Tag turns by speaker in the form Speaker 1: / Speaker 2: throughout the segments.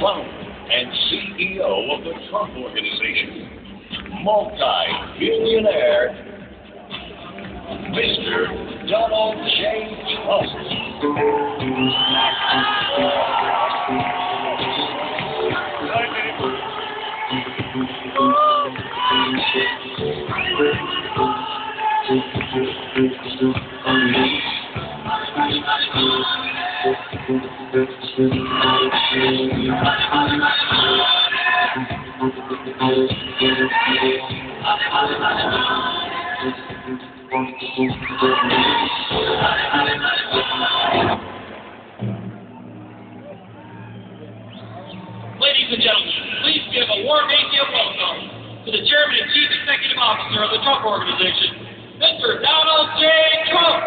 Speaker 1: founder and CEO of the Trump Organization, multi-billionaire, Mr. Donald J.
Speaker 2: Ladies and gentlemen, please give a warm ATM welcome to the Chairman and Chief Executive Officer of the Trump Organization, Mr. Donald J. Trump.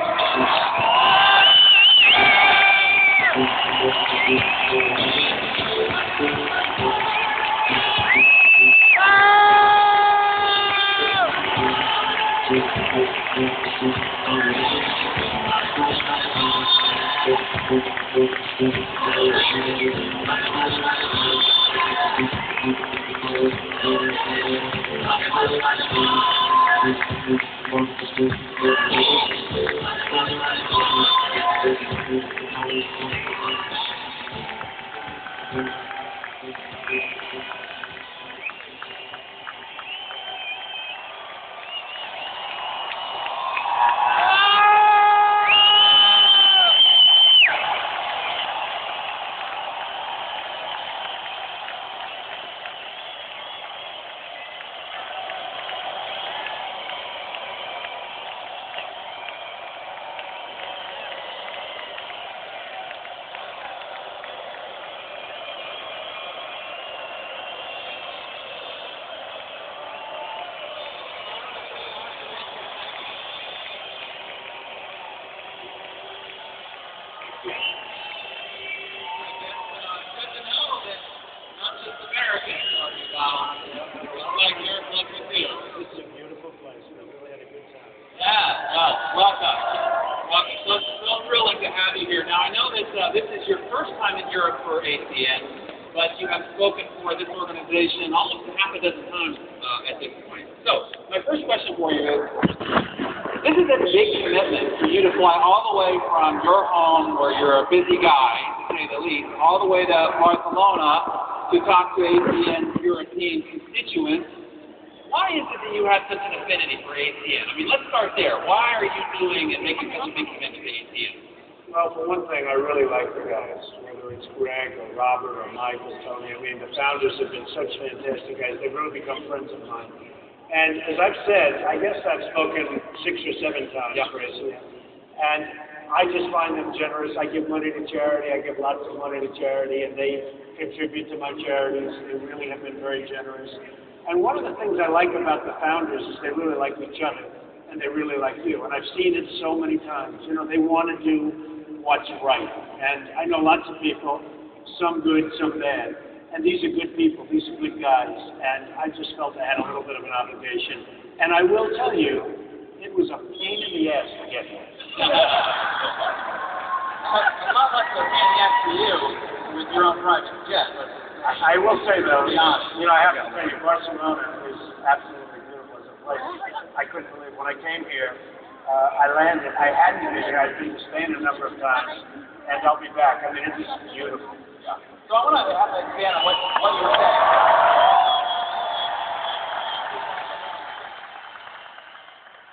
Speaker 2: Thrilling to have you here. Now, I know that this is your first time in Europe for ACN, but you have spoken for this organization almost half a dozen times at this point. So, my first question for you is, this is a big commitment for you to fly all the way from your home, where you're a busy guy, to say the least, all the way to Barcelona to talk to ACN European constituents. Why is it that you have such an affinity for ACN? I mean, let's start there. Why are you doing and making such a big commitment to ACN?
Speaker 3: Well, for one thing, I really like the guys, whether it's Greg or Robert or Mike or Tony. I mean, the founders have been such fantastic guys. They've really become friends of mine. And as I've said, I guess I've spoken 6 or 7 times for ACN. And I just find them generous. I give money to charity. I give lots of money to charity, and they contribute to my charities. They really have been very generous. And one of the things I like about the founders is they really like each other, and they really like you. And I've seen it so many times. You know, they want to do what's right. And I know lots of people, some good, some bad. And these are good people. These are good guys. And I just felt I had a little bit of an obligation. And I will tell you, it was a pain in the ass to get here.
Speaker 2: A lot less of a pain in the ass for you with your own private jet.
Speaker 3: I will say, though, you know, I have to tell you, Barcelona is absolutely beautiful as a place. I couldn't believe when I came here, I landed. I hadn't been here. I'd been to Spain a number of times, and I'll be back. I mean, it is beautiful.
Speaker 2: Yeah. So I want to have to expand on what you were saying.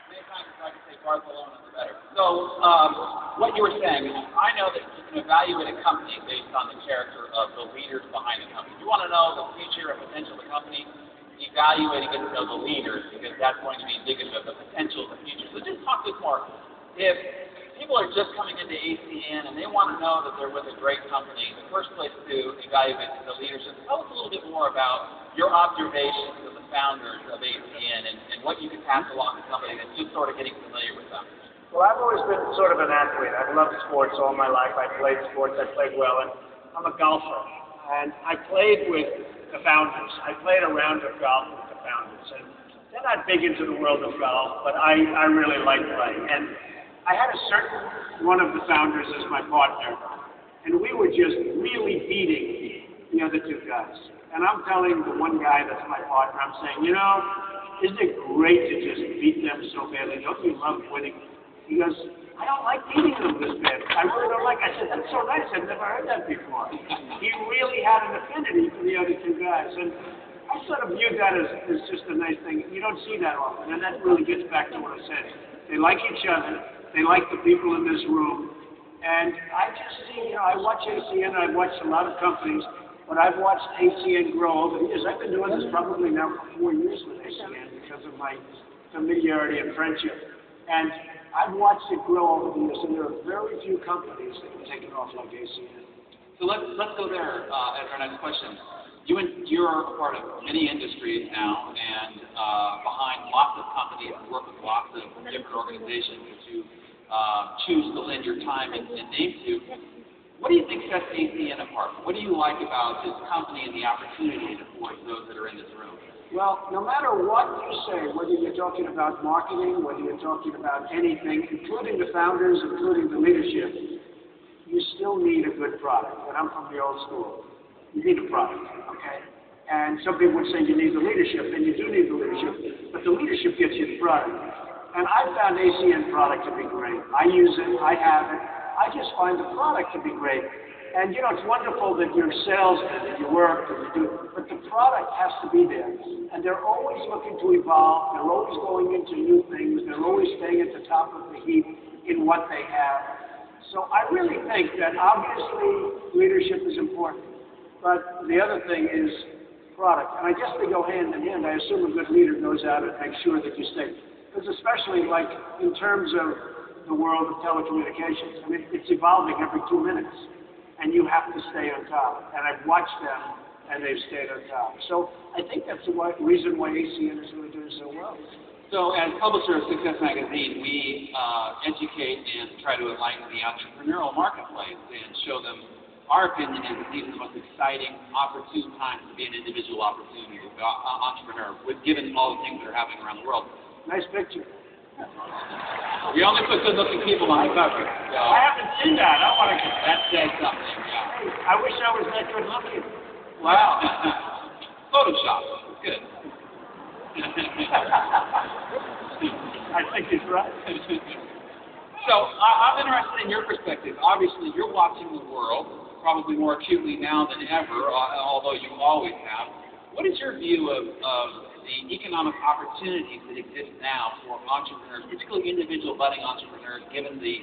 Speaker 2: Many times if I can say Barcelona, the better. So what you were saying, I know that you can evaluate a company based on the character of the leaders behind the company. If you want to know the future and potential of the company, evaluate and get to know the leaders, because that's going to be indicative of the potential of the future. So just talk to us more. If people are just coming into ACN and they want to know that they're with a great company, the first place to evaluate is the leadership. Tell us a little bit more about your observations of the founders of ACN and what you can pass along to somebody that's just sort of getting familiar with them.
Speaker 3: Well, I've always been sort of an athlete. I've loved sports all my life. I played sports. I played well, and I'm a golfer. And I played with the founders. I played a round of golf with the founders. And they're not big into the world of golf, but I really like playing. And I had a certain one of the founders as my partner, and we were just really beating the other two guys. And I'm telling the one guy that's my partner, I'm saying, you know, isn't it great to just beat them so badly? Don't you love winning? He goes, I don't like beating them this bad. I really don't like. I said, that's so nice. I've never heard that before. He really had an affinity for the other two guys. And I sort of viewed that as just a nice thing. You don't see that often. And that really gets back to what I said. They like each other. They like the people in this room. And I just see, you know, I watch ACN. I've watched a lot of companies. But I've watched ACN grow over the years. I've been doing this probably now for 4 years with ACN because of my familiarity and friendship. And I've watched it grow over the years, and there are very few companies that have taken off like ACN.
Speaker 2: So let's go there as our next question. You're a part of many industries now, and behind lots of companies and work with lots of different organizations that you choose to lend your time and name to. What do you think sets ACN apart? What do you like about this company and the opportunity it affords those that are in this room?
Speaker 3: Well, no matter what you say, whether you're talking about marketing, whether you're talking about anything, including the founders, including the leadership, you still need a good product. And I'm from the old school. You need a product, okay? And some people would say you need the leadership, and you do need the leadership, but the leadership gets you the product. And I found ACN product to be great. I use it. I have it. I just find the product to be great. And, you know, it's wonderful that you're a salesman and you work and you do, but the product has to be there. And they're always looking to evolve. They're always going into new things. They're always staying at the top of the heap in what they have. So I really think that obviously leadership is important. But the other thing is product. And I guess they go hand in hand. I assume a good leader goes out and makes sure that you stay. Because especially like in terms of the world of telecommunications. I mean, it's evolving every 2 minutes, and you have to stay on top. And I've watched them, and they've stayed on top. So I think that's the reason why ACN is really doing so well.
Speaker 2: So as publisher of Success Magazine, we educate and try to enlighten the entrepreneurial marketplace and show them our opinion is that these are the most exciting, opportune times to be an individual entrepreneur, given all the things that are happening around the world.
Speaker 3: Nice picture.
Speaker 2: We only put good-looking people on the cover. So.
Speaker 3: I haven't seen that. I want to.
Speaker 2: That says something. Yeah.
Speaker 3: Hey, I wish I was that good looking.
Speaker 2: Wow. Photoshop. Good.
Speaker 3: I think it's right.
Speaker 2: So I'm interested in your perspective. Obviously, you're watching the world probably more acutely now than ever, although you always have. What is your view of the economic opportunities that exist now for entrepreneurs, particularly individual budding entrepreneurs, given the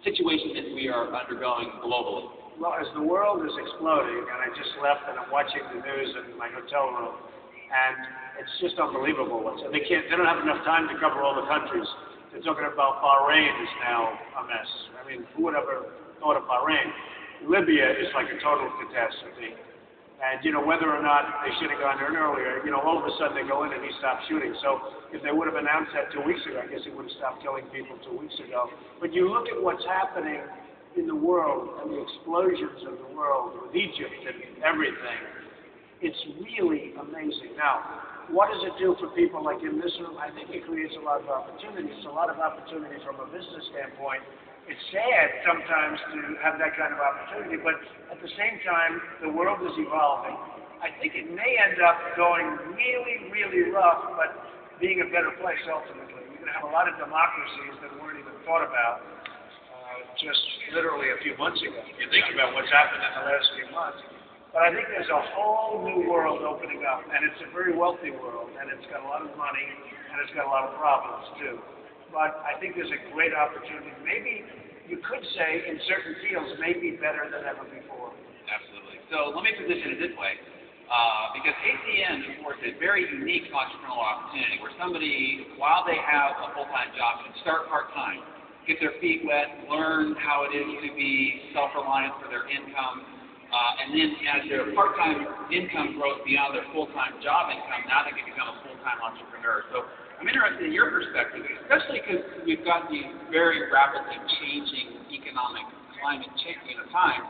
Speaker 2: situation that we are undergoing globally?
Speaker 3: Well, as the world is exploding, and I just left and I'm watching the news in my hotel room, and it's just unbelievable. They don't have enough time to cover all the countries. They're talking about Bahrain is now a mess. I mean, who would ever thought of Bahrain? Libya is like a total catastrophe. And, you know, whether or not they should have gone in earlier, you know, all of a sudden they go in and he stops shooting. So if they would have announced that 2 weeks ago, I guess he would have stopped killing people 2 weeks ago. But you look at what's happening in the world and the explosions of the world with Egypt and everything, it's really amazing. Now, what does it do for people like in this room? I think it creates a lot of opportunities. A lot of opportunity from a business standpoint. It's sad sometimes to have that kind of opportunity, but at the same time, the world is evolving. I think it may end up going really, really rough, but being a better place ultimately. You're going to have a lot of democracies that weren't even thought about just literally a few months ago. You think about what's happened in the last few months. But I think there's a whole new world opening up, and it's a very wealthy world, and it's got a lot of money, and it's got a lot of problems too. But I think there's a great opportunity. Maybe you could say in certain fields, maybe better than ever before.
Speaker 2: Absolutely. So let me position it this way. Because ACN affords a very unique entrepreneurial opportunity where somebody, while they have a full-time job, can start part-time, get their feet wet, learn how it is to be self-reliant for their income, and then as their part-time income grows beyond their full-time job income, now they can become a full-time entrepreneur. So I'm interested in your perspective, especially because we've got these very rapidly changing economic climate time,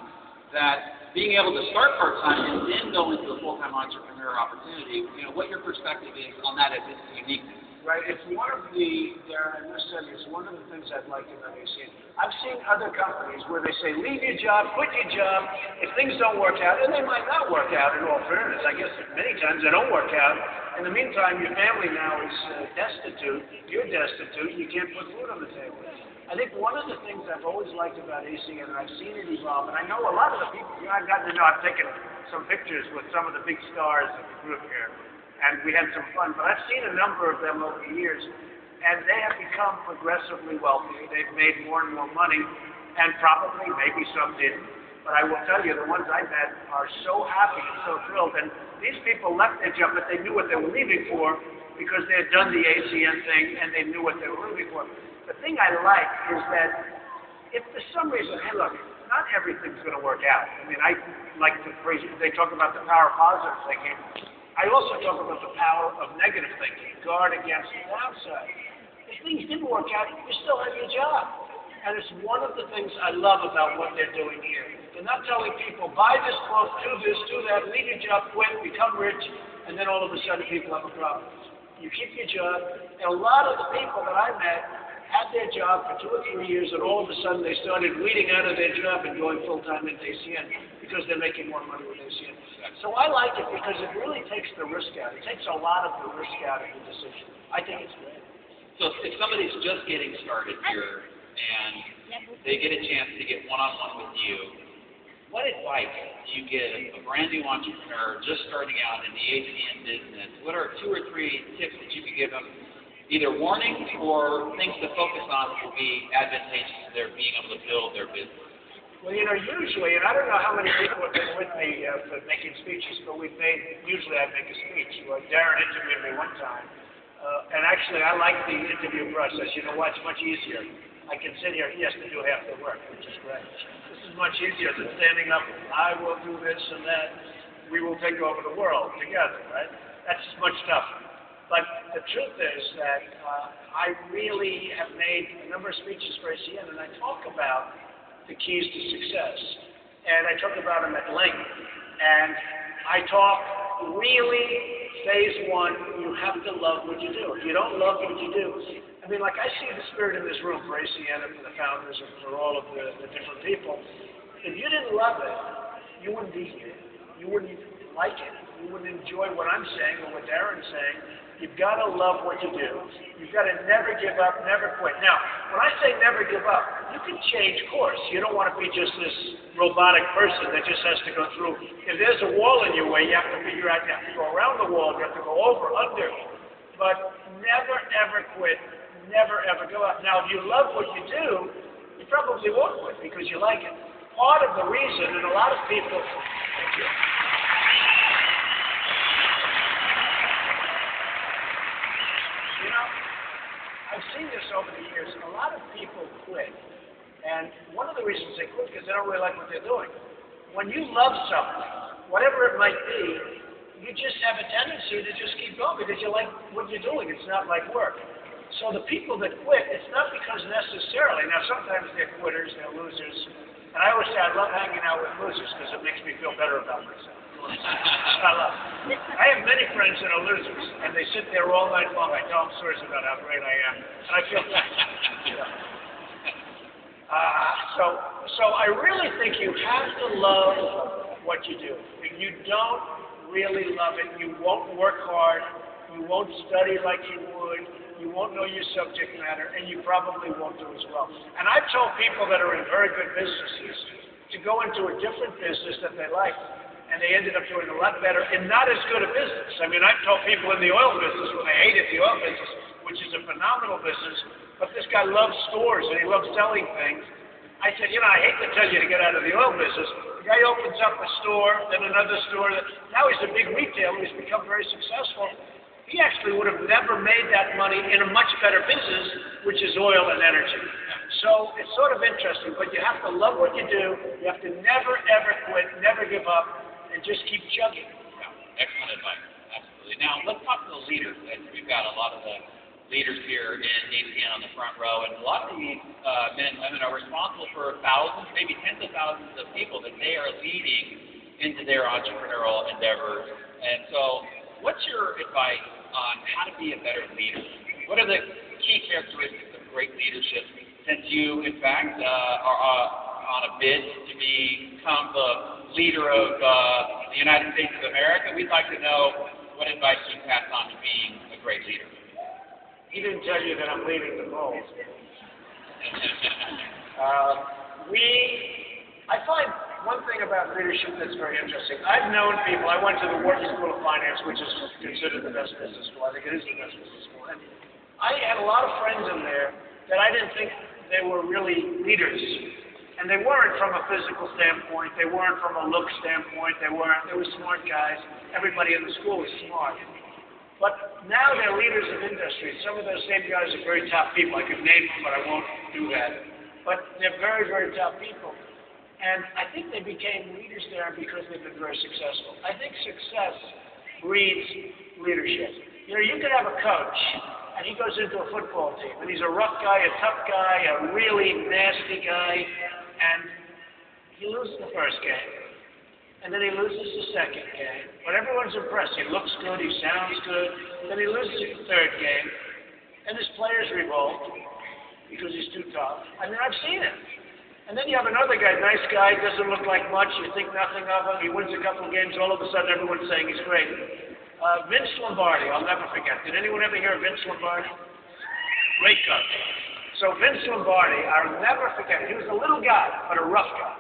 Speaker 2: that being able to start part-time and then go into a full-time entrepreneur opportunity, you know, what your perspective is on that as its uniqueness.
Speaker 3: right? It's one of the, Darren, this is one of the things I'd like about ACN. I've seen other companies where they say, leave your job, quit your job, if things don't work out, and they might not work out in all fairness. I guess many times they don't work out. In the meantime, your family now is destitute, you're destitute, you can't put food on the table. I think one of the things I've always liked about ACN, and I've seen it evolve, and I know a lot of the people, I've gotten to know, I've taken some pictures with some of the big stars of the group here, and we had some fun, but I've seen a number of them over the years, and they have become progressively wealthy. They've made more and more money, and probably maybe some didn't. But I will tell you, the ones I met are so happy and so thrilled, and these people left their job, but they knew what they were leaving for because they had done the ACN thing, and they knew what they were leaving for. The thing I like is that if for some reason, hey, look, not everything's going to work out. I mean, I like to phrase it, they talk about the power of positive thinking. I also talk about the power of negative thinking, guard against the downside. If things didn't work out, you still have your job. And it's one of the things I love about what they're doing here. They're not telling people, buy this clothes, do this, do that, leave your job, quit, become rich, and then all of a sudden people have a problem. You keep your job, and a lot of the people that I met had their job for 2 or 3 years, and all of a sudden they started weeding out of their job and going full-time into ACN because they're making more money with ACN. So I like it because it really takes the risk out. It takes a lot of the risk out of the decision. I think it's great.
Speaker 2: So if somebody's just getting started here and they get a chance to get one-on-one with you, what advice do you give a brand new entrepreneur just starting out in the ACN business? What are 2 or 3 tips that you could give them, either warnings or things to focus on that will be advantageous to their being able to build their business?
Speaker 3: Well, you know, usually, and I don't know how many people have been with me for making speeches, but usually I make a speech. Well, Darren interviewed me one time, and actually I like the interview process. You know what? It's much easier. I can sit here, he has to do half the work, which is great. This is much easier than standing up, I will do this and that, we will take over the world together, right? That's much tougher. But the truth is that I really have made a number of speeches for ACN, and I talk about the keys to success. And I talk about them at length. And I talk really, phase 1, you have to love what you do. If you don't love what you do, I mean, like I see the spirit in this room for ACN and for the founders and for all of the different people. If you didn't love it, you wouldn't be here. You wouldn't like it. You wouldn't enjoy what I'm saying or what Darren's saying. You've got to love what you do. You've got to never give up, never quit. Now, when I say never give up, you can change course. You don't want to be just this robotic person that just has to go through. If there's a wall in your way, you have to figure out, you have to go around the wall, you have to go over, under. But never, ever quit. Never, ever go up. Now, if you love what you do, you probably won't quit because you like it. Part of the reason, and a lot of people, thank you. You know, I've seen this over the years. A lot of people quit. And one of the reasons they quit is because they don't really like what they're doing. When you love something, whatever it might be, you just have a tendency to just keep going because you like what you're doing. It's not like work. So the people that quit, it's not because necessarily, now sometimes they're quitters, they're losers. And I always say I love hanging out with losers because it makes me feel better about myself. I have many friends that are losers, and they sit there all night long. I tell them stories about how great I am, and I feel So I really think you have to love what you do. If you don't really love it, you won't work hard, you won't study like you would, you won't know your subject matter, and you probably won't do as well. And I've told people that are in very good businesses to go into a different business that they like, and they ended up doing a lot better in not as good a business. I mean, I've told people in the oil business when they hated the oil business, which is a phenomenal business, but this guy loves stores and he loves selling things. I said, you know, I hate to tell you to get out of the oil business. The guy opens up a store, then another store. Now he's a big retailer. He's become very successful. He actually would have never made that money in a much better business, which is oil and energy. So it's sort of interesting, but you have to love what you do. You have to never, ever quit, never give up, and just keep chugging.
Speaker 2: Yeah, excellent advice. Absolutely. Now, let's talk to the leaders. We've got a lot of the leaders here in ACN on the front row, and a lot of these men and women are responsible for thousands, maybe tens of thousands of people that they are leading into their entrepreneurial endeavors. And so, what's your advice on how to be a better leader? What are the key characteristics of great leadership? Since you, in fact, are on a bid to become the leader of the United States of America, we'd like to know what advice you pass on to being a great leader.
Speaker 3: He didn't tell you that I'm leaving the polls. I find one thing about leadership that's very interesting. I've known people. I went to the Wharton School of Finance, which is considered the best business school. I think it is the best business school. And I had a lot of friends in there that I didn't think they were really leaders. And they weren't from a physical standpoint. They weren't from a look standpoint. They were smart guys. Everybody in the school was smart. But now they're leaders of industry. Some of those same guys are very top people. I could name them, but I won't do that. But they're very, very top people. And I think they became leaders there because they've been very successful. I think success breeds leadership. You know, you could have a coach, and he goes into a football team, and he's a rough guy, a tough guy, a really nasty guy, and he loses the first game. And then he loses the second game. But everyone's impressed. He looks good, he sounds good. Then he loses the third game, and his players revolt because he's too tough. I mean, I've seen it. And then you have another guy, nice guy, doesn't look like much, you think nothing of him, he wins a couple of games, all of a sudden everyone's saying he's great. Vince Lombardi, I'll never forget. Did anyone ever hear of Vince Lombardi? Great coach. So Vince Lombardi, I'll never forget, he was a little guy, but a rough guy.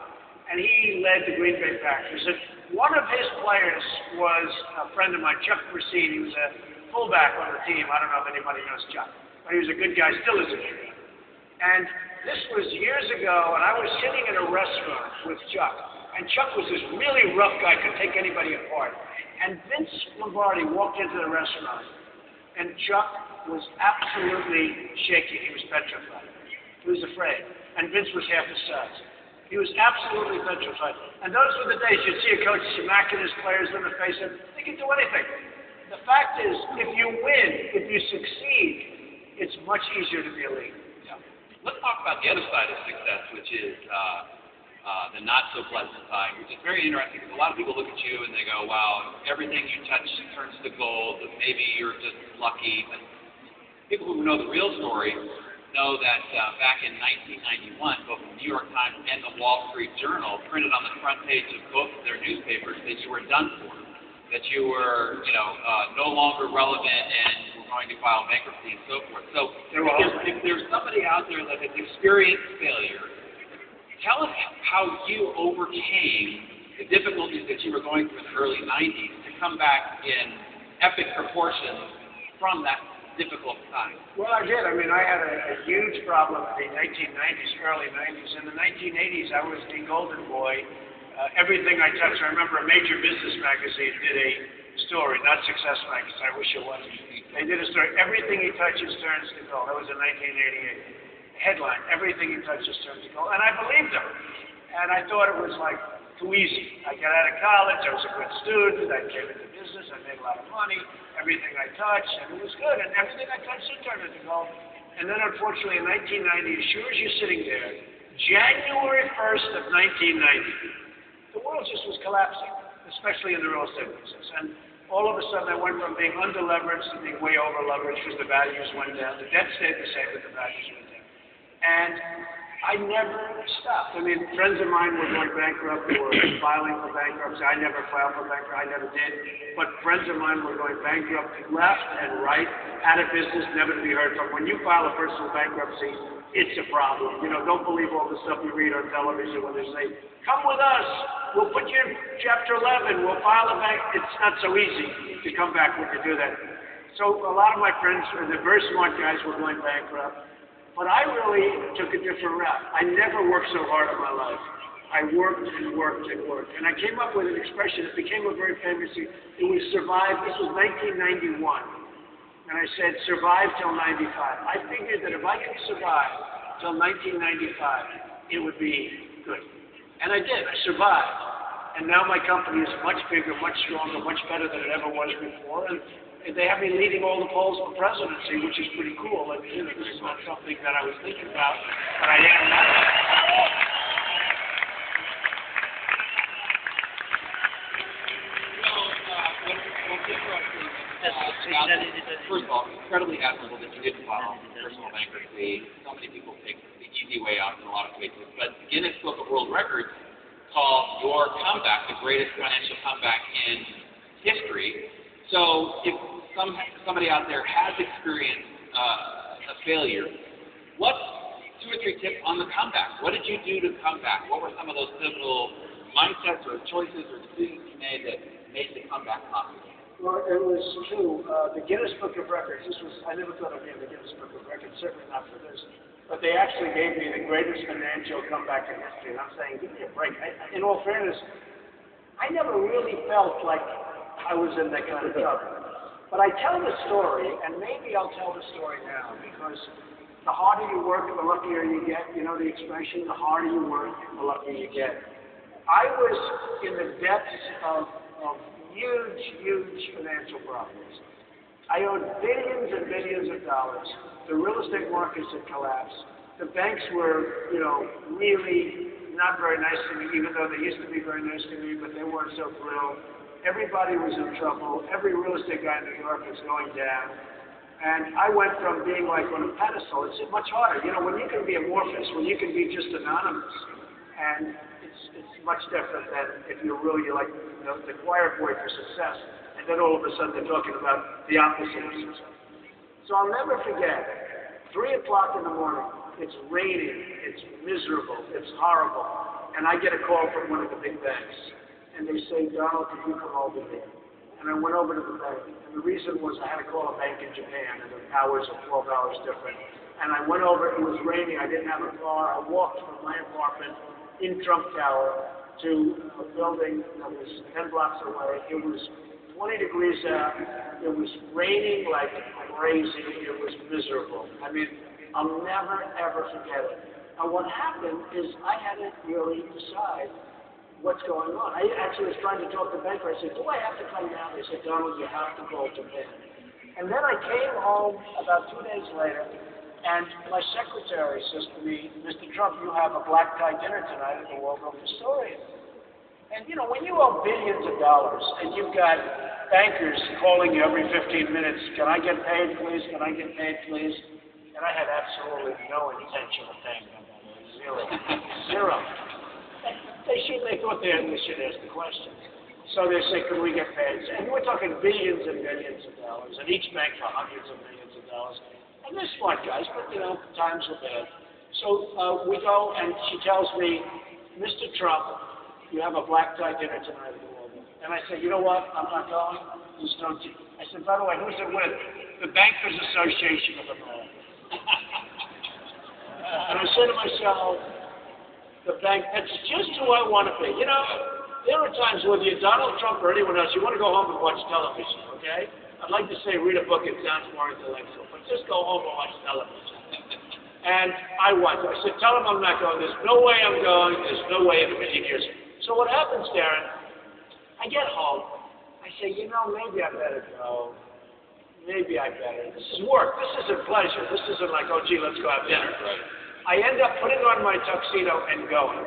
Speaker 3: And he led the Green Bay Packers. And one of his players was a friend of mine, Chuck Brissine. He was a fullback on the team. I don't know if anybody knows Chuck. But he was a good guy, still is a good guy. And this was years ago, and I was sitting in a restaurant with Chuck. And Chuck was this really rough guy, could take anybody apart. And Vince Lombardi walked into the restaurant, and Chuck was absolutely shaking. He was petrified. He was afraid. And Vince was half his size. He was absolutely petrified. And those were the days you'd see a coach smacking his players in the face, and they can do anything. The fact is, if you win, if you succeed, it's much easier to be a leader.
Speaker 2: Let's talk about the other side of success, which is the not-so-pleasant side, which is very interesting because a lot of people look at you and they go, wow, everything you touch turns to gold, maybe you're just lucky. But people who know the real story know that back in 1991, both the New York Times and the Wall Street Journal printed on the front page of both of their newspapers that you were done for, that you were, no longer relevant and going to file bankruptcy and so forth. So if there's somebody out there that has experienced failure, tell us how you overcame the difficulties that you were going through in the early 90s to come back in epic proportions from that difficult time.
Speaker 3: Well, I did. I mean, I had a huge problem in the 1990s, early 90s. In the 1980s, I was the golden boy. Everything I touched, I remember a major business magazine did a story, not Success Magazine, I wish it was. They did a story, everything he touches turns to gold. That was in 1988. Headline, everything he touches turns to gold. And I believed him. And I thought it was like too easy. I got out of college, I was a good student, I came into business, I made a lot of money, everything I touched, and it was good. And everything I touched did turn into gold. And then unfortunately in 1990, as sure as you're sitting there, January 1st of 1990, the world just was collapsing, especially in the real estate business. And all of a sudden, I went from being under-leveraged to being way over-leveraged because the values went down. The debt stayed the same, but the values went down. And I never stopped. I mean, friends of mine were going bankrupt, were filing for bankruptcy. I never filed for bankruptcy. I never did. But friends of mine were going bankrupt left and right, out of business, never to be heard from. When you file a personal bankruptcy, it's a problem. Don't believe all the stuff you read on television when they say, come with us. We'll put you in Chapter 11. We'll file a bank. It's not so easy to come back when you do that. So a lot of my friends, the very smart guys, were going bankrupt. But I really took a different route. I never worked so hard in my life. I worked and worked and worked. And I came up with an expression that became a very famous thing. It was survive. This was 1991. And I said, survive till 95. I figured that if I could survive till 1995, it would be good. And I did. I survived. And now my company is much bigger, much stronger, much better than it ever was before. And they have me leading all the polls for presidency, which is pretty cool. I mean, this is not something that I was thinking about, but I am now.
Speaker 2: What's interesting First of all, incredibly admirable that you didn't file personal bankruptcy. So many people take the easy way out in a lot of cases. But Guinness Book of World Records called your comeback the greatest financial comeback in history. So if somebody out there has experienced a failure, what's 2 or 3 tips on the comeback? What did you do to come back? What were some of those pivotal mindsets or choices or decisions you made that made the comeback possible?
Speaker 3: Well, it was true. The Guinness Book of Records, I never thought I'd be in the Guinness Book of Records, certainly not for this. But they actually gave me the greatest financial comeback in history. And I'm saying, give me a break. In all fairness, I never really felt like I was in that kind of trouble. But I tell the story, and maybe I'll tell the story now, because the harder you work, the luckier you get. You know the expression, the harder you work, the luckier you get. I was in the depths of huge financial problems. I owed billions and billions of dollars. The real estate markets had collapsed. The banks were, really not very nice to me, even though they used to be very nice to me, but they weren't so thrilled. Everybody was in trouble. Every real estate guy in New York was going down. And I went from being like on a pedestal. It's much harder. When you can be amorphous, when you can be just anonymous. And it's much different than if you're really like the choir boy for success, and then all of a sudden they're talking about the opposite of success. So I'll never forget, 3 o'clock in the morning, it's raining, it's miserable, it's horrible, and I get a call from one of the big banks, and they say, Donald, can you come over here? And I went over to the bank, and the reason was I had to call a bank in Japan, and the hours are 12 hours different. And I went over, it was raining, I didn't have a car, I walked from my apartment in Trump Tower to a building that was 10 blocks away. It was 20 degrees out. It was raining like crazy. It was miserable. I mean, I'll never, ever forget it. And what happened is I had to really decide what's going on. I actually was trying to talk to the banker. I said, do I have to come down? They said, Donald, you have to go to bed. And then I came home about 2 days later, and my secretary says to me, Mr. Trump, you have a black tie dinner tonight at the Waldorf Astoria. And when you owe billions of dollars and you've got bankers calling you every 15 minutes, can I get paid, please? Can I get paid, please? And I had absolutely no intention of paying them. Zero. They thought they should ask the question. So they say, can we get paid? And we're talking billions and billions of dollars, and each bank for hundreds of millions of dollars. And they're smart guys, but, times were bad. So we go, and she tells me, Mr. Trump, you have a black tie dinner tonight at the Waldorf. And I say, you know what? I'm not going. There's no tea. I said, by the way, who's it with? The Bankers Association of America. And I said to myself, the bank, that's just who I want to be. There are times whether you're Donald Trump or anyone else, you want to go home and watch television, okay? I'd like to say read a book, it sounds more intellectual, but just go home and watch television. And I was. I said, tell him I'm not going. There's no way I'm going. There's no way in a million years. So what happens, Darren, I get home. I say, maybe I better go. Maybe I better. This is work. This isn't pleasure. This isn't like, oh, gee, let's go have dinner. Right. I end up putting on my tuxedo and going.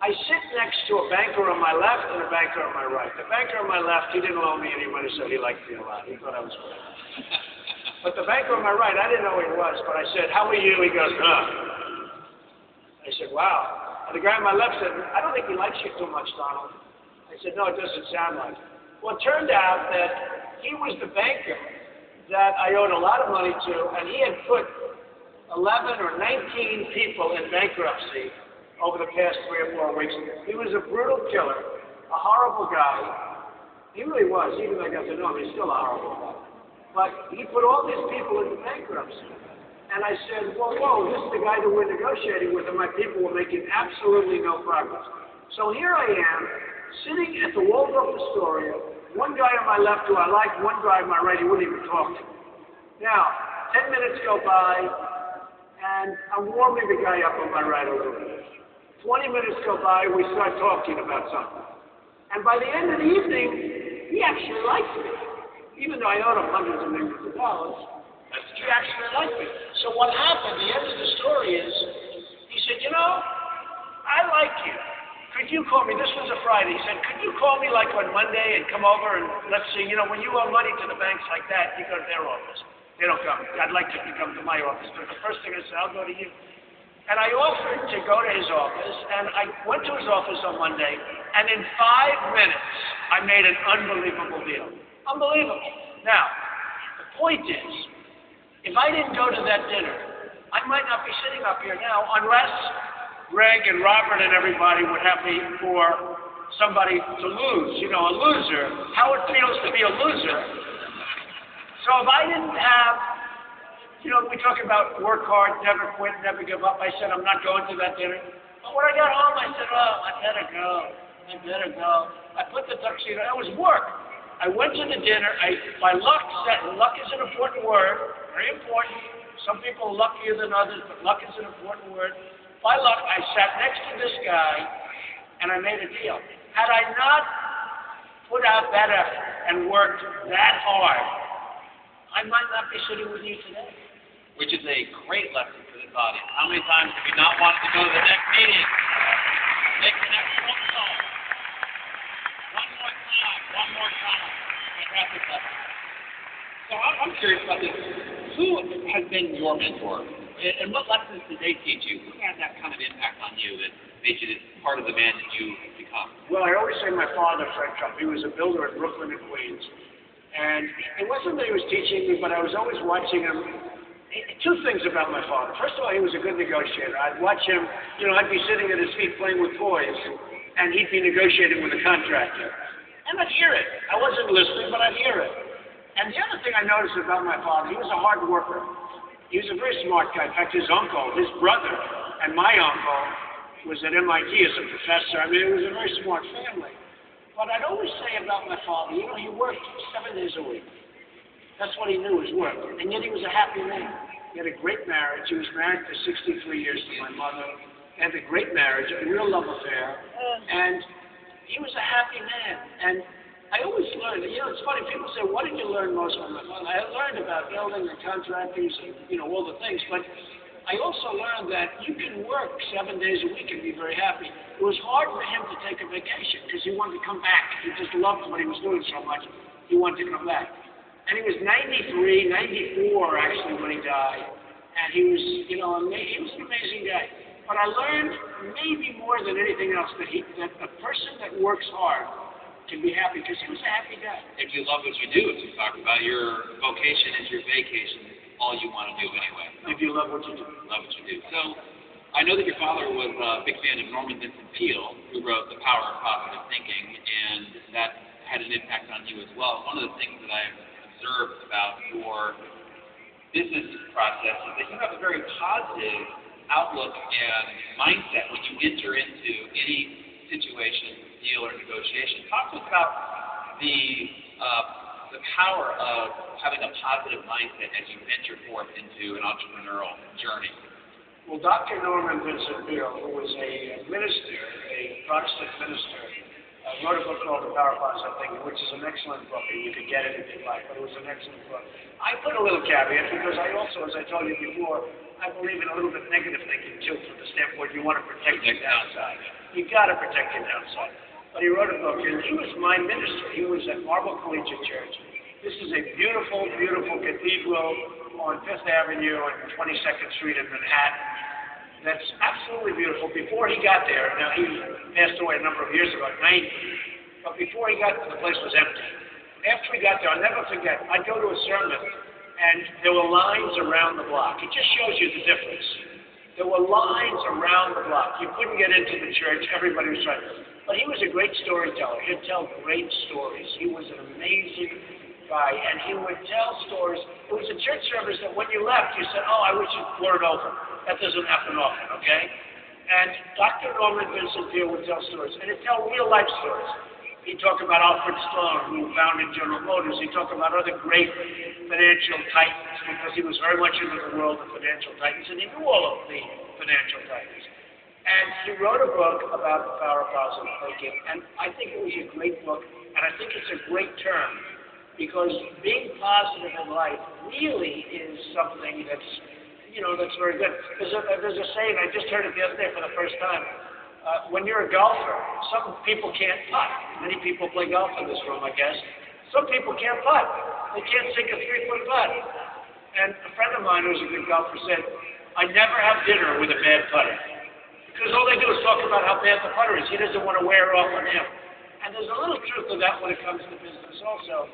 Speaker 3: I sit next to a banker on my left and a banker on my right. The banker on my left, he didn't loan me any money, so he liked me a lot. He thought I was great. But the banker on my right, I didn't know who he was, but I said, how are you? He goes, I said, wow. And the guy on my left said, I don't think he likes you too much, Donald. I said, no, it doesn't sound like it. Well, it turned out that he was the banker that I owed a lot of money to, and he had put 11 or 19 people in bankruptcy over the past 3 or 4 weeks. He was a brutal killer, a horrible guy. He really was. Even though I got to know him, he's still a horrible guy. But he put all these people into bankruptcy. And I said, whoa, this is the guy that we're negotiating with, and my people were making absolutely no progress. So here I am, sitting at the Waldorf Astoria, one guy on my left who I liked, one guy on my right he wouldn't even talk to. Now, 10 minutes go by, and I'm warming the guy up on my right a little bit. 20 minutes go by, we start talking about something. And by the end of the evening, he actually liked me. Even though I owed him hundreds of millions of dollars, he actually liked me. So what happened, the end of the story is, he said, I like you. could you call me? This was a Friday. He said, could you call me like on Monday and come over and let's see, you know, when you owe money to the banks like that, you go to their office. They don't come. I'd like to come to my office, but the first thing I said, I'll go to you. And I offered to go to his office, and I went to his office on Monday, and in 5 minutes, I made an unbelievable deal. Unbelievable. Now, the point is, if I didn't go to that dinner, I might not be sitting up here now unless Greg and Robert and everybody would have me for somebody to lose, you know, a loser, how it feels to be a loser. So if I didn't have, you know, we talk about work hard, never quit, never give up. I said, I'm not going to that dinner. But when I got home, I said, oh, I better go. I put the tuxedo, that was work. I went to the dinner. By luck, luck is an important word, very important. Some people are luckier than others, but luck is an important word. By luck, I sat next to this guy, and I made a deal. Had I not put out that effort and worked that hard, I might not be sitting with you today.
Speaker 2: Which is a great lesson for this audience. How many times have you not wanted to go to the next meeting? Make the next phone call. One more time. Fantastic lesson. So I'm curious about this. Who has been your mentor? And what lessons did they teach you? Who had that kind of impact on you that made you part of the man that you become?
Speaker 3: Well, I always say my father, Fred Trump, he was a builder in Brooklyn and Queens. And it wasn't that he was teaching me, but I was always watching him. Two things about my father. First of all, he was a good negotiator. I'd watch him, you know, I'd be sitting at his feet playing with toys, and he'd be negotiating with a contractor. And I'd hear it. I wasn't listening, but I'd hear it. And the other thing I noticed about my father, he was a hard worker. He was a very smart guy. In fact, his uncle, his brother, and my uncle was at MIT as a professor. I mean, it was a very smart family. But I'd always say about my father, you know, he worked 7 days a week. That's what he knew, his work. And yet he was a happy man. He had a great marriage. He was married for 63 years to my mother. They had a great marriage, a real love affair. And he was a happy man. And I always learned, you know, it's funny, people say, what did you learn most from my father? I learned about building and contractors and, you know, all the things. But I also learned that you can work 7 days a week and be very happy. It was hard for him to take a vacation because he wanted to come back. He just loved what he was doing so much. He wanted to come back. And he was 93, 94 actually when he died. And he was, you know, he was an amazing guy. But I learned maybe more than anything else that a person that works hard can be happy because he was a happy guy.
Speaker 2: If you love what you do, as you talked about, your vocation is your vacation, all you want to do anyway.
Speaker 3: If you love what you do.
Speaker 2: Love what you do. So I know that your father was a big fan of Norman Vincent Peale, who wrote The Power of Positive Thinking, and that had an impact on you as well. One of the things that I've observed about your business process is that you have a very positive outlook and mindset when you enter into any situation, deal, or negotiation. Talk to us about the power of having a positive mindset as you venture forth into an entrepreneurial journey.
Speaker 3: Well, Dr. Norman Vincent Peale, who was a minister, a Protestant minister, wrote a book called The Power of Positive Thinking, which is an excellent book, and you could get it if you like, but it was an excellent book. I put a little caveat because I also, as I told you before, I believe in a little bit negative thinking too, from the standpoint you want to protect your downside. You've got to protect your downside. But he wrote a book, and he was my minister. He was at Marble Collegiate Church. This is a beautiful, beautiful cathedral on Fifth Avenue and 22nd Street in Manhattan. That's absolutely beautiful. Before he got there, now he passed away a number of years ago, 90, but before he got there, the place was empty. After he got there, I'll never forget, I'd go to a sermon, and there were lines around the block. It just shows you the difference. There were lines around the block. You couldn't get into the church. Everybody was trying. But he was a great storyteller. He'd tell great stories. He was an amazing guy, and he would tell stories. It was a church service that when you left, you said, oh, I wish you'd pour it over. That doesn't happen often, okay? And Dr. Norman Vincent Peale would tell stories, and he'd tell real-life stories. He'd talk about Alfred Stone, who founded General Motors. He'd talk about other great financial titans, because he was very much into the world of financial titans, and he knew all of the financial titans. And he wrote a book about the power of positive thinking, and I think it was a great book, and I think it's a great term, because being positive in life really is something that's, you know, that's very good. There's a saying, I just heard it the other day for the first time. When you're a golfer, some people can't putt. Many people play golf in this room, I guess. Some people can't putt. They can't sink a 3-foot putt. And a friend of mine who's a good golfer said, I never have dinner with a bad putter. Because all they do is talk about how bad the putter is. He doesn't want to wear off on him. And there's a little truth to that when it comes to business also.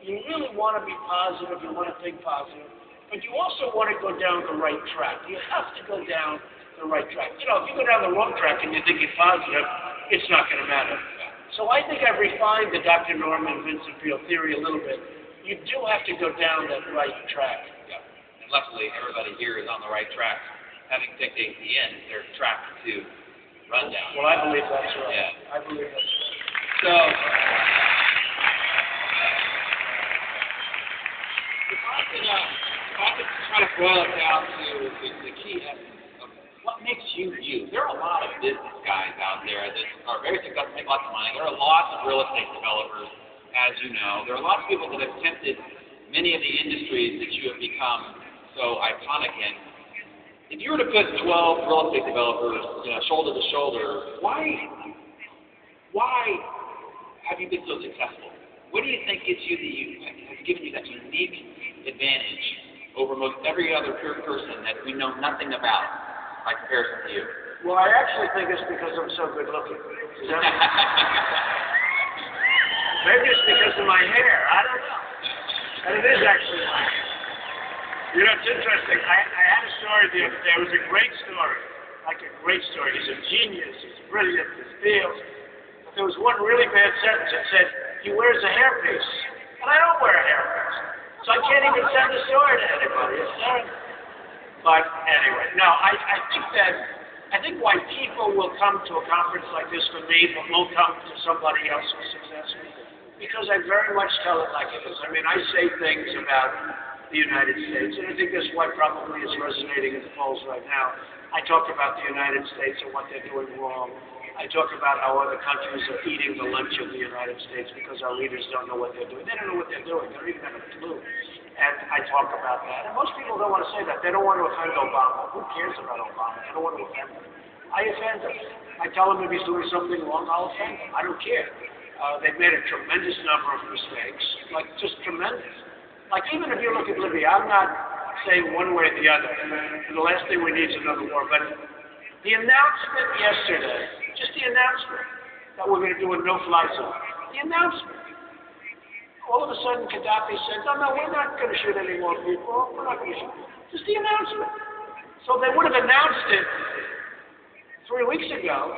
Speaker 3: You really want to be positive. You want to think positive. But you also want to go down the right track. You have to go down the right track. You know, if you go down the wrong track and you think you're positive, it's not going to matter. So I think I've refined the Dr. Norman Vincent Peale theory a little bit. You do have to go down that right track.
Speaker 2: Yeah. And luckily, everybody here is on the right track, having picked at the end their track to run down.
Speaker 3: Well, I believe that's right.
Speaker 2: Yeah.
Speaker 3: I believe that's right.
Speaker 2: So, if I could try to boil it down to the key essence of what makes you you. There are a lot of business guys out there that are very successful, make lots of money. There are lots of real estate developers, as you know. There are lots of people that have tempted many of the industries that you have become so iconic in. If you were to put 12 real estate developers, shoulder to shoulder, why have you been so successful? What do you think has given you that unique advantage over most every other pure person that we know nothing about by comparison to you?
Speaker 3: Well, I actually think it's because I'm so good looking. Maybe it's because of my hair. I don't know. And it is actually my hair. You know, it's interesting. I had a story the other day. It was a great story. Like a great story. He's a genius. He's brilliant. He steals. But there was one really bad sentence that said, he wears a hairpiece. And I don't wear a hairpiece. So I can't even send the story to anybody. It's terrible. But anyway, no, I think why people will come to a conference like this for me, but won't come to somebody else who's successful, because I very much tell it like it is. I mean, I say things about the United States, and I think that's why probably is resonating in the polls right now. I talk about the United States and what they're doing wrong. I talk about how other countries are eating the lunch of the United States because our leaders don't know what they're doing. They don't know what they're doing. They don't even have a clue. And I talk about that. And most people don't want to say that. They don't want to offend Obama. Who cares about Obama? They don't want to offend him. I offend him. I tell him if he's doing something wrong, I'll offend him. I don't care. They've made a tremendous number of mistakes. Like, just tremendous. Like, even if you look at Libya, I'm not saying one way or the other. And the last thing we need is another war. But the announcement yesterday, just the announcement that we're going to do a no-fly zone. The announcement. All of a sudden, Gaddafi said, no, we're not going to shoot any more people. We're not going to shoot. Just the announcement. So they would have announced it 3 weeks ago.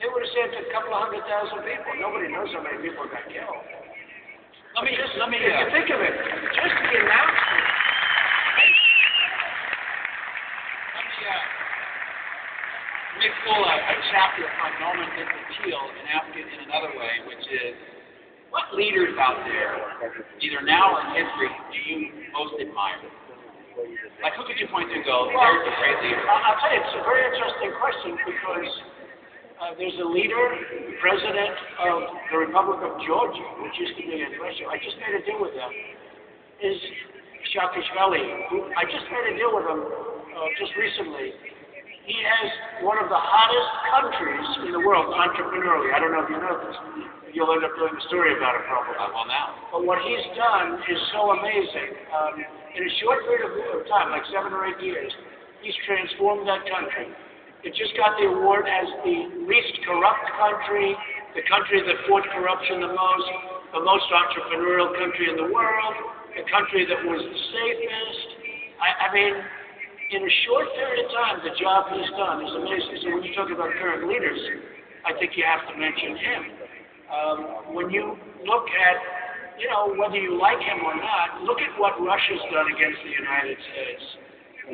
Speaker 3: They would have said a couple of 100,000 people. Nobody knows how many people got killed. If you think of it, just the announcement.
Speaker 2: Let me pull a chapter from Norman Vincent Peale and ask it in another way, which is, what leaders out there, either now or in history, do you most admire? Like, who could you point to and go, there's a great leader?
Speaker 3: I'll tell you, it's a very interesting question because there's a leader, president of the Republic of Georgia, which used to be in Russia. I just made a deal with him. Is Saakashvili, who I just made a deal with him just recently. He has one of the hottest countries in the world, entrepreneurially. I don't know if you know this. You'll end up doing a story about it probably.
Speaker 2: Well, now.
Speaker 3: But what he's done is so amazing. In a short period of time, like 7 or 8 years, he's transformed that country. It just got the award as the least corrupt country, the country that fought corruption the most entrepreneurial country in the world, the country that was the safest. I mean, in a short period of time, the job he's done is amazing. So when you talk about current leaders, I think you have to mention him. When you look at, whether you like him or not, look at what Russia's done against the United States,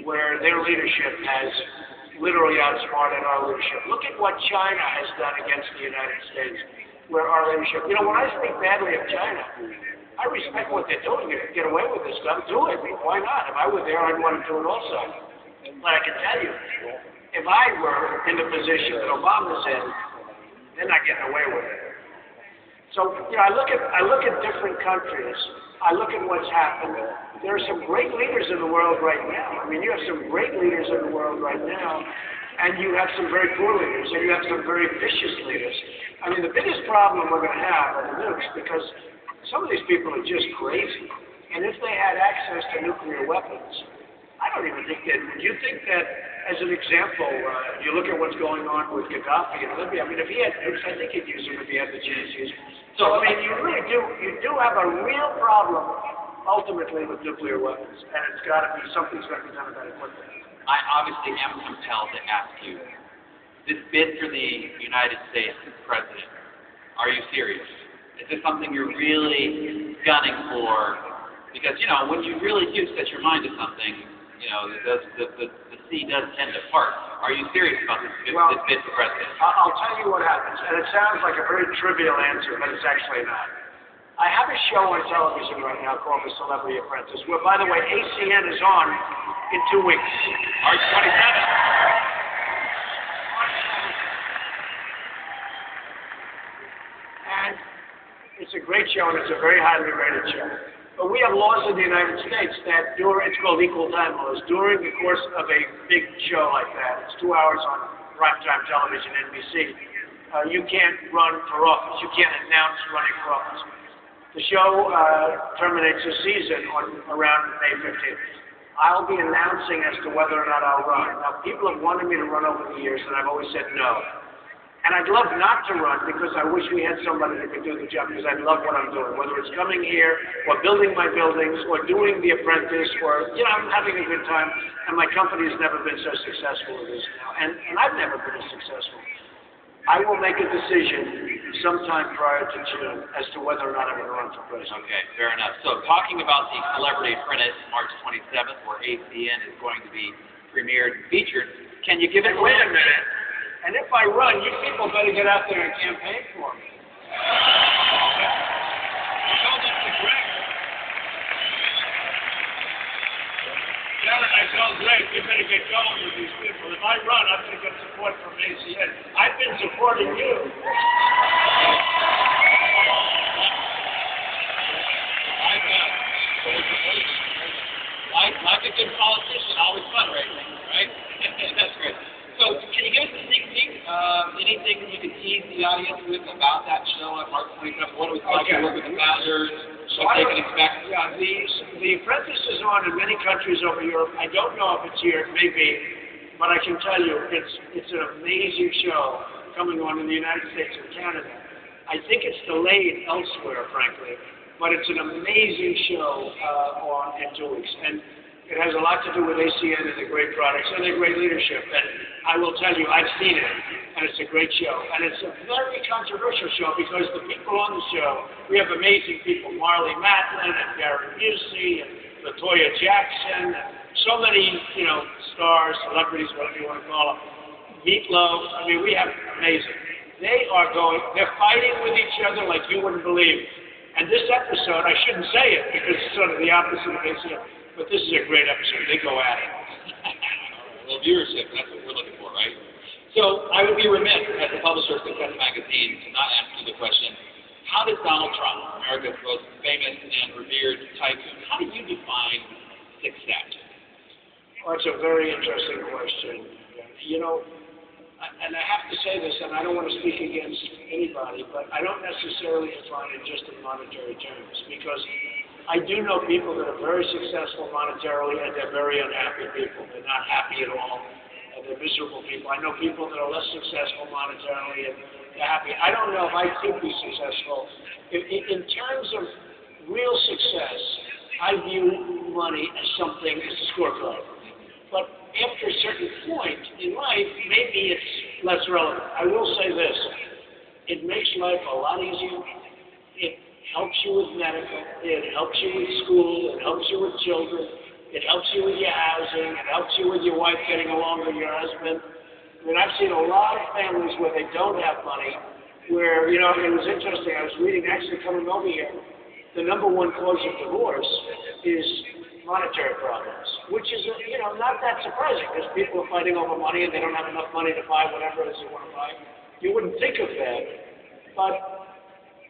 Speaker 3: where their leadership has literally outsmarted our leadership. Look at what China has done against the United States, where our leadership, when I speak badly of China, I respect what they're doing. If you get away with this stuff, do it. I mean, why not? If I were there, I'd want to do it also. But I can tell you, if I were in the position that Obama's in, they're not getting away with it. So, I look at different countries. I look at what's happened. There are some great leaders in the world right now. I mean, you have some great leaders in the world right now. and you have some very poor leaders, and you have some very vicious leaders. I mean, the biggest problem we're going to have are the nukes, because some of these people are just crazy. And if they had access to nuclear weapons, I don't even think that. Would you think that, as an example, you look at what's going on with Gaddafi in Libya? I mean, if he had nukes, I think he'd use them if he had the chance to use them. So, I mean, you really do. You do have a real problem ultimately with nuclear weapons, and it's got to be something's got to be done about it quickly.
Speaker 2: I obviously am compelled to ask you, this bid for the United States president, are you serious? Is this something you're really gunning for? Because, you know, when you really do set your mind to something, you know, the sea does tend to part. Are you serious about this bid for president?
Speaker 3: I'll tell you what happens, and it sounds like a very trivial answer, but it's actually not. I have a show on television right now called The Celebrity Apprentice, where, by the way, ACN is on in 2 weeks.
Speaker 2: March 27th.
Speaker 3: And it's a great show, and it's a very highly rated show. But we have laws in the United States that it's called equal time laws. During the course of a big show like that, it's 2 hours on primetime television, NBC, you can't run for office. You can't announce running for office. The show terminates the season around May 15th. I'll be announcing as to whether or not I'll run. Now, people have wanted me to run over the years, and I've always said no. And I'd love not to run because I wish we had somebody that could do the job, because I love what I'm doing, whether it's coming here or building my buildings or doing The Apprentice or, you know, I'm having a good time, and my company has never been so successful as it is now. And I've never been as successful. I will make a decision sometime prior to June as to whether or not I'm going to run for president.
Speaker 2: Okay, fair enough. So talking about the Celebrity Apprentice, March 27th, where ACN is going to be premiered and featured, can you give it?
Speaker 3: Wait a minute. And if I run, you people better get out there and campaign for me. Darren, I told Greg, you better get going with these people. If I run, I'm going to get support from ACN. I've been supporting you.
Speaker 2: Like a good politician, always fundraising, right? That's great. So, can you give us a sneak peek? Anything you can tease the audience with about that show on March 27th? What it was like to work with the founders? What they can expect?
Speaker 3: Yeah, the Apprentice is on in many countries over Europe. I don't know if it's here. It may be, but I can tell you it's an amazing show coming on in the United States and Canada. I think it's delayed elsewhere, frankly, but it's an amazing show on in 2 weeks. And it has a lot to do with ACN and the great products and the great leadership. And I will tell you, I've seen it, and it's a great show. And it's a very controversial show because the people on the show, we have amazing people, Marley Matlin and Darren Busey and LaToya Jackson, and so many, you know, stars, celebrities, whatever you want to call them. Meatloaf, I mean, we have amazing. They're fighting with each other like you wouldn't believe. And this episode, I shouldn't say it because it's sort of the opposite of ACN. But this is a great episode. They go at it.
Speaker 2: Well, viewership, that's what we're looking for, right? So I would be remiss as a publisher of Success Magazine to not ask you the question, how does Donald Trump, America's most famous and revered tycoon, how do you define success?
Speaker 3: Well, it's a very interesting question. You know, and I have to say this, and I don't want to speak against anybody, but I don't necessarily define it just in monetary terms, because I do know people that are very successful monetarily, and they're very unhappy people. They're not happy at all, and they're miserable people. I know people that are less successful monetarily, and they're happy. I don't know if I could be successful. In terms of real success, I view money as something, as a scorecard. But after a certain point in life, maybe it's less relevant. I will say this. It makes life a lot easier. It helps you with medical, it helps you with school, it helps you with children, it helps you with your housing, it helps you with your wife getting along with your husband. I mean, I've seen a lot of families where they don't have money, where, you know, it was interesting, I was reading, actually coming over here, the number one cause of divorce is monetary problems, which is, you know, not that surprising, because people are fighting over money and they don't have enough money to buy whatever it is they want to buy. You wouldn't think of that, but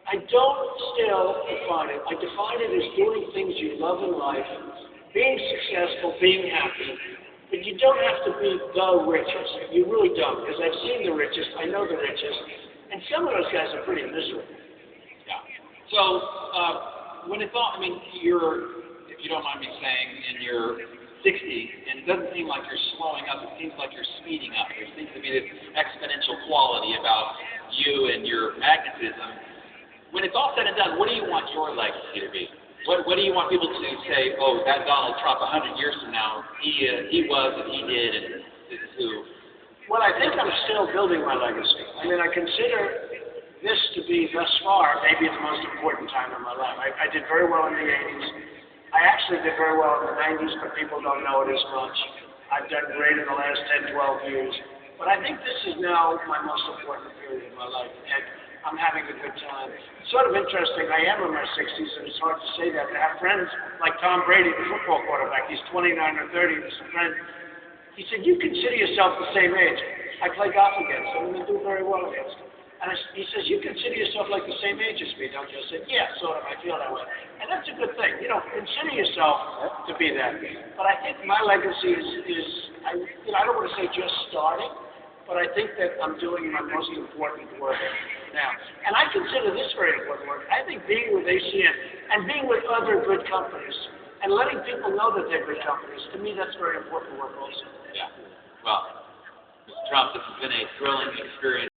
Speaker 3: I don't still define it. I define it as doing things you love in life, being successful, being happy, But you don't have to be the richest. You really don't, because I've seen the richest. I know the richest. And some of those guys are pretty miserable.
Speaker 2: Yeah. So, when it's all, I mean, if you don't mind me saying, in your 60, and it doesn't seem like you're slowing up, it seems like you're speeding up. There seems to be this exponential quality about you and your magnetism. When it's all said and done, what do you want your legacy to be? What do you want people to say, oh, that Donald Trump 100 years from now, he was and he did, and this is who?
Speaker 3: Well, I think I'm still building my legacy. I mean, I consider this to be, thus far, maybe the most important time in my life. I did very well in the 80s. I actually did very well in the 90s, but people don't know it as much. I've done great in the last 10, 12 years. But I think this is now my most important period in my life. And I'm having a good time. It's sort of interesting. I am in my 60s, and it's hard to say that. I have friends like Tom Brady, the football quarterback. He's 29 or 30. He's a friend. He said, you consider yourself the same age. I play golf against him, and I do very well against him. And he says, you consider yourself like the same age as me, don't you? I said, yeah, sort of. I feel that way. And that's a good thing. You know, consider yourself to be that. But I think my legacy I don't want to say just starting, but I think that I'm doing my most important work now. And I consider this very important work. I think being with ACN and being with other good companies and letting people know that they're good companies, to me, that's very important work also.
Speaker 2: Yeah. Well, Mr. Trump, this has been a thrilling experience.